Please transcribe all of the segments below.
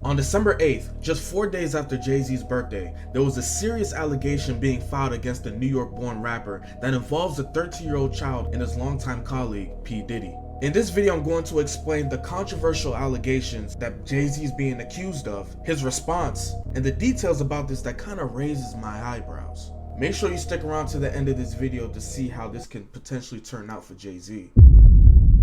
On December 8th, just 4 days after Jay-Z's birthday, there was a serious allegation being filed against the New York-born rapper that involves a 13-year-old child and his longtime colleague, P. Diddy. In this video, I'm going to explain the controversial allegations that Jay-Z is being accused of, his response, and the details about this that kind of raises my eyebrows. Make sure you stick around to the end of this video to see how this can potentially turn out for Jay-Z.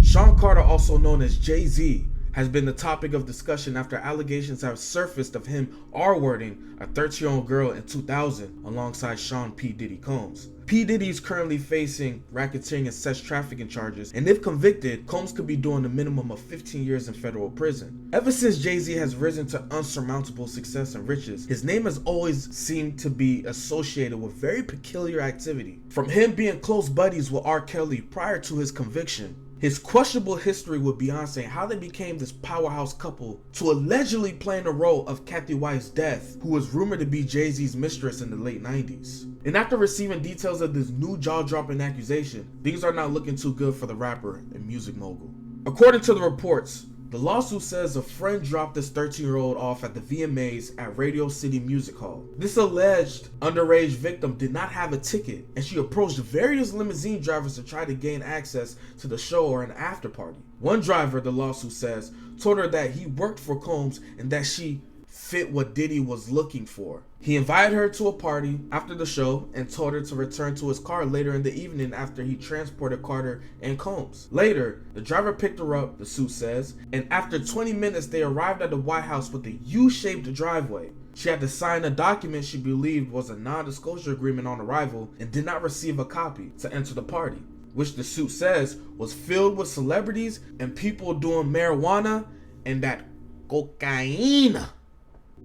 Sean Carter, also known as Jay-Z, has been the topic of discussion after allegations have surfaced of him R-wording a 13-year-old girl in 2000 alongside Sean P. Diddy Combs. P. Diddy is currently facing racketeering and sex trafficking charges, and if convicted, Combs could be doing a minimum of 15 years in federal prison. Ever since Jay-Z has risen to unsurmountable success and riches, his name has always seemed to be associated with very peculiar activity. From him being close buddies with R. Kelly prior to his conviction, his questionable history with Beyonce and how they became this powerhouse couple, to allegedly playing the role of Kathy White's death, who was rumored to be Jay-Z's mistress in the late 90s. And after receiving details of this new jaw-dropping accusation, things are not looking too good for the rapper and music mogul. According to the reports, the lawsuit says a friend dropped this 13-year-old off at the VMAs at Radio City Music Hall. This alleged underage victim did not have a ticket, and she approached various limousine drivers to try to gain access to the show or an after party. One driver, the lawsuit says, told her that he worked for Combs and that she fit what Diddy was looking for. He invited her to a party after the show and told her to return to his car later in the evening after he transported Carter and Combs. Later, the driver picked her up, the suit says, and after 20 minutes they arrived at the White House with a U-shaped driveway. She had to sign a document she believed was a non-disclosure agreement on arrival and did not receive a copy to enter the party, which the suit says was filled with celebrities and people doing marijuana and that cocaine.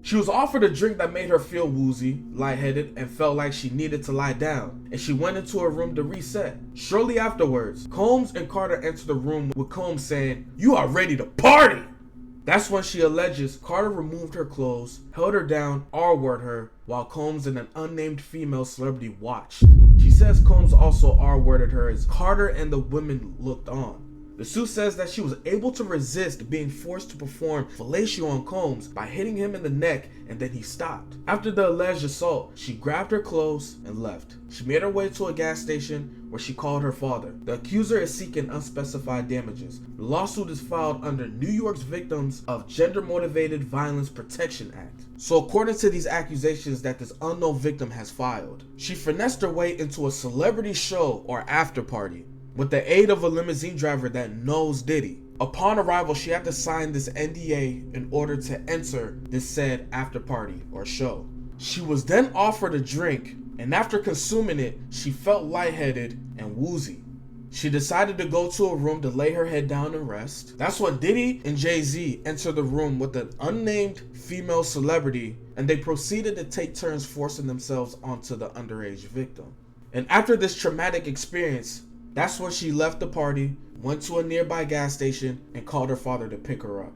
She was offered a drink that made her feel woozy, lightheaded, and felt like she needed to lie down, and she went into her room to reset. Shortly afterwards, Combs and Carter entered the room with Combs saying, "You are ready to party!" That's when she alleges Carter removed her clothes, held her down, R-worded her, while Combs and an unnamed female celebrity watched. She says Combs also R-worded her as Carter and the women looked on. The suit says that she was able to resist being forced to perform fellatio on Combs by hitting him in the neck, and then he stopped. After the alleged assault, she grabbed her clothes and left. She made her way to a gas station where she called her father. The accuser is seeking unspecified damages. The lawsuit is filed under New York's Victims of Gender-Motivated Violence Protection Act. So according to these accusations that this unknown victim has filed, she finessed her way into a celebrity show or after party with the aid of a limousine driver that knows Diddy. Upon arrival, she had to sign this NDA in order to enter this said after party or show. She was then offered a drink, and after consuming it, she felt lightheaded and woozy. She decided to go to a room to lay her head down and rest. That's when Diddy and Jay-Z entered the room with an unnamed female celebrity, and they proceeded to take turns forcing themselves onto the underage victim. And after this traumatic experience, that's when she left the party, went to a nearby gas station, and called her father to pick her up.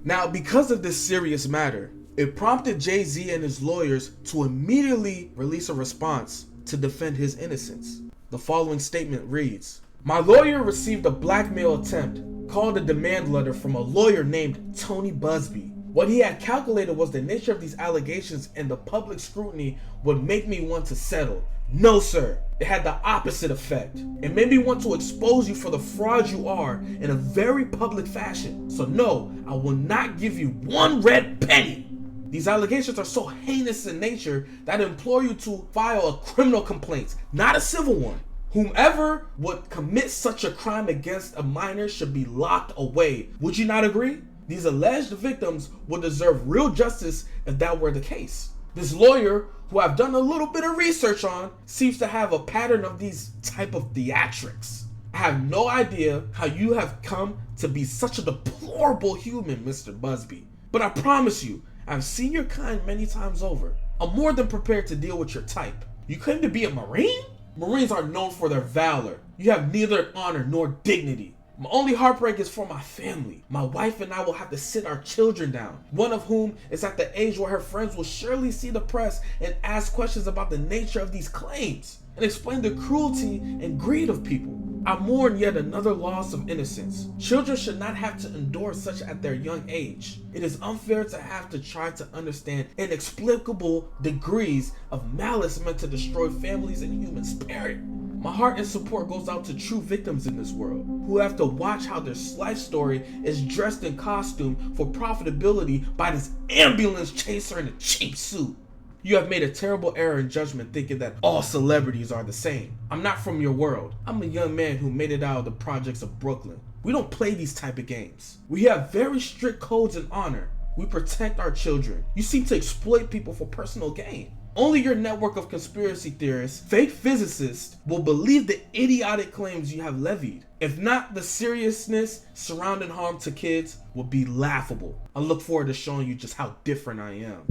Now, because of this serious matter, it prompted Jay-Z and his lawyers to immediately release a response to defend his innocence. The following statement reads, "My lawyer received a blackmail attempt, called a demand letter from a lawyer named Tony Busby. What he had calculated was the nature of these allegations and the public scrutiny would make me want to settle. No, sir. It had the opposite effect. It made me want to expose you for the fraud you are in a very public fashion. So no, I will not give you one red penny. These allegations are so heinous in nature that I implore you to file a criminal complaint, not a civil one. Whomever would commit such a crime against a minor should be locked away. Would you not agree? These alleged victims would deserve real justice if that were the case." This lawyer, who I've done a little bit of research on, seems to have a pattern of these type of theatrics. I have no idea how you have come to be such a deplorable human, Mr. Busby. But I promise you, I've seen your kind many times over. I'm more than prepared to deal with your type. You claim to be a Marine? Marines are known for their valor. You have neither honor nor dignity. My only heartbreak is for my family. My wife and I will have to sit our children down, one of whom is at the age where her friends will surely see the press and ask questions about the nature of these claims and explain the cruelty and greed of people. I mourn yet another loss of innocence. Children should not have to endure such at their young age. It is unfair to have to try to understand inexplicable degrees of malice meant to destroy families and human spirit. My heart and support goes out to true victims in this world who have to watch how their life story is dressed in costume for profitability by this ambulance chaser in a cheap suit. You have made a terrible error in judgment thinking that all celebrities are the same. I'm not from your world. I'm a young man who made it out of the projects of Brooklyn. We don't play these type of games. We have very strict codes and honor. We protect our children. You seem to exploit people for personal gain. Only your network of conspiracy theorists, fake physicists, will believe the idiotic claims you have levied. If not, the seriousness surrounding harm to kids will be laughable. I look forward to showing you just how different I am.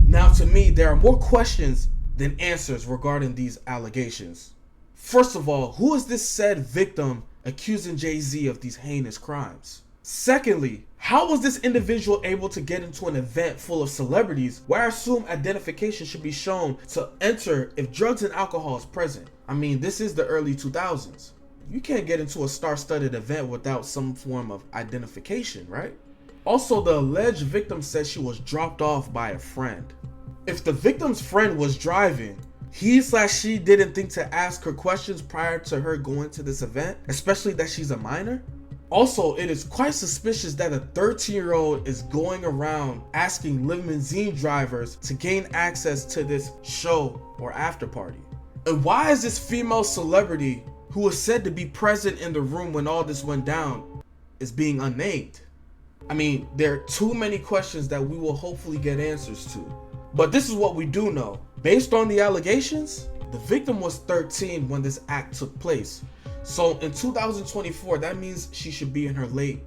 Now, to me, there are more questions than answers regarding these allegations. First of all, who is this said victim accusing Jay-Z of these heinous crimes? Secondly, how was this individual able to get into an event full of celebrities where I assume identification should be shown to enter if drugs and alcohol is present? I mean, this is the early 2000s. You can't get into a star-studded event without some form of identification, right? Also, the alleged victim says she was dropped off by a friend. If the victim's friend was driving, he/she didn't think to ask her questions prior to her going to this event, especially that she's a minor. Also, it is quite suspicious that a 13-year-old is going around asking limousine drivers to gain access to this show or after party. And why is this female celebrity who was said to be present in the room when all this went down is being unnamed? I mean, there are too many questions that we will hopefully get answers to. But this is what we do know. Based on the allegations, the victim was 13 when this act took place. So in 2024, that means she should be in her late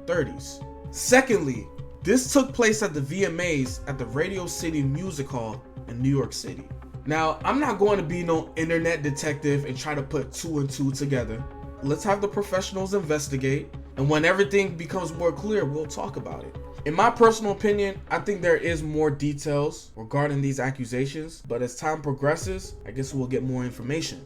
30s. Secondly, this took place at the VMAs at the Radio City Music Hall in New York City. Now, I'm not going to be no internet detective and try to put two and two together. Let's have the professionals investigate, and when everything becomes more clear, we'll talk about it. In my personal opinion, I think there is more details regarding these accusations, but as time progresses, I guess we'll get more information.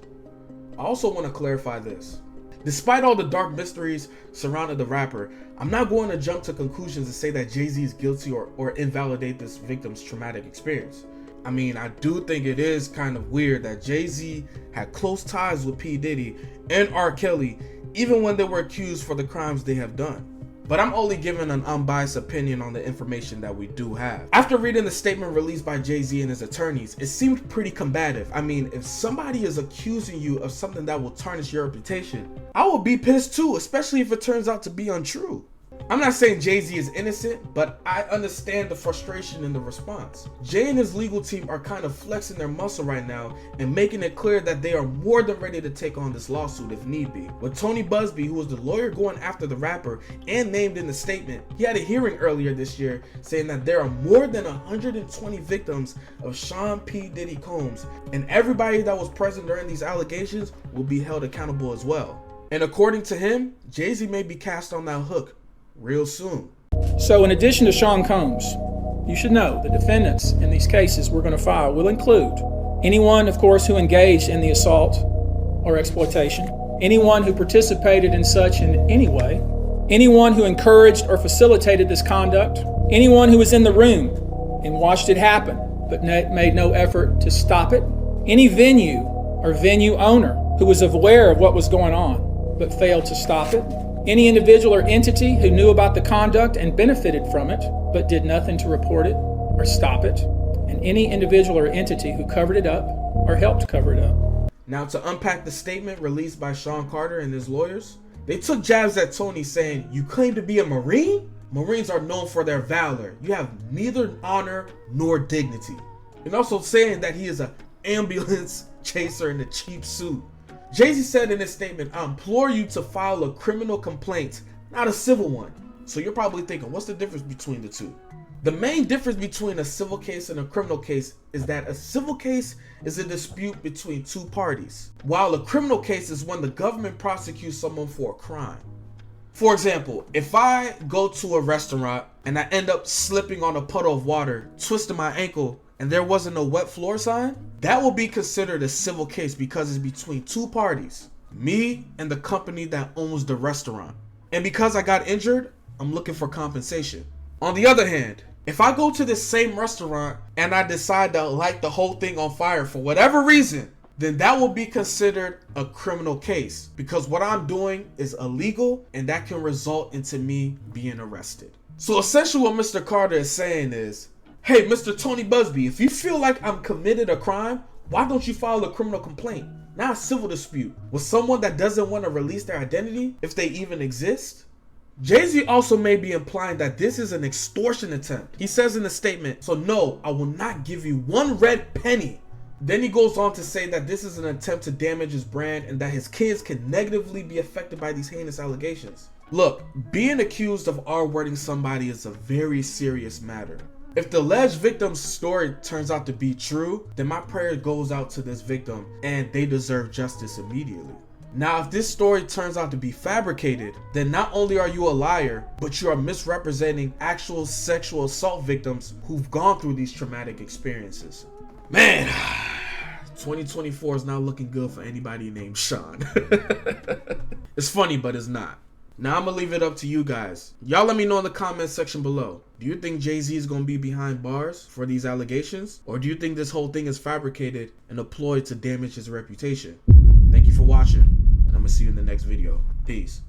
I also want to clarify this. Despite all the dark mysteries surrounding the rapper, I'm not going to jump to conclusions and say that Jay-Z is guilty or invalidate this victim's traumatic experience. I mean, I do think it is kind of weird that Jay-Z had close ties with P. Diddy and R. Kelly, even when they were accused for the crimes they have done. But I'm only giving an unbiased opinion on the information that we do have. After reading the statement released by Jay-Z and his attorneys, it seemed pretty combative. I mean, if somebody is accusing you of something that will tarnish your reputation, I will be pissed too, especially if it turns out to be untrue. I'm not saying Jay-Z is innocent, but I understand the frustration in the response. Jay and his legal team are kind of flexing their muscle right now and making it clear that they are more than ready to take on this lawsuit if need be. With Tony Busby, who was the lawyer going after the rapper and named in the statement, he had a hearing earlier this year saying that there are more than 120 victims of Sean P. Diddy Combs, and everybody that was present during these allegations will be held accountable as well. And according to him, Jay-Z may be cast on that hook real soon. So in addition to Sean Combs, you should know the defendants in these cases we're going to file will include anyone, of course, who engaged in the assault or exploitation, anyone who participated in such in any way, anyone who encouraged or facilitated this conduct, anyone who was in the room and watched it happen but made no effort to stop it, any venue or venue owner who was aware of what was going on but failed to stop it, any individual or entity who knew about the conduct and benefited from it, but did nothing to report it or stop it, and any individual or entity who covered it up or helped cover it up. Now, to unpack the statement released by Sean Carter and his lawyers, they took jabs at Tony saying, "You claim to be a Marine? Marines are known for their valor. You have neither honor nor dignity." And also saying that he is an ambulance chaser in a cheap suit. Jay-Z said in his statement, "I implore you to file a criminal complaint, not a civil one." So you're probably thinking, what's the difference between the two? The main difference between a civil case and a criminal case is that a civil case is a dispute between two parties, while a criminal case is when the government prosecutes someone for a crime. For example, if I go to a restaurant and I end up slipping on a puddle of water, twisting my ankle, and there wasn't a wet floor sign, that will be considered a civil case because it's between two parties, me and the company that owns the restaurant. And because I got injured, I'm looking for compensation. On the other hand, if I go to the same restaurant and I decide to light the whole thing on fire for whatever reason, then that will be considered a criminal case because what I'm doing is illegal and that can result into me being arrested. So essentially what Mr. Carter is saying is, hey, Mr. Tony Busby, if you feel like I'm committed a crime, why don't you file a criminal complaint? Not a civil dispute with someone that doesn't want to release their identity, if they even exist. Jay-Z also may be implying that this is an extortion attempt. He says in the statement, so no, I will not give you one red penny. Then he goes on to say that this is an attempt to damage his brand and that his kids can negatively be affected by these heinous allegations. Look, being accused of R-wording somebody is a very serious matter. If the alleged victim's story turns out to be true, then my prayer goes out to this victim and they deserve justice immediately. Now, if this story turns out to be fabricated, then not only are you a liar, but you are misrepresenting actual sexual assault victims who've gone through these traumatic experiences. Man, 2024 is not looking good for anybody named Sean. It's funny, but it's not. Now I'm gonna leave it up to you guys. Y'all let me know in the comment section below. Do you think Jay-Z is gonna be behind bars for these allegations? Or do you think this whole thing is fabricated and a ploy to damage his reputation? Thank you for watching, and I'm gonna see you in the next video. Peace.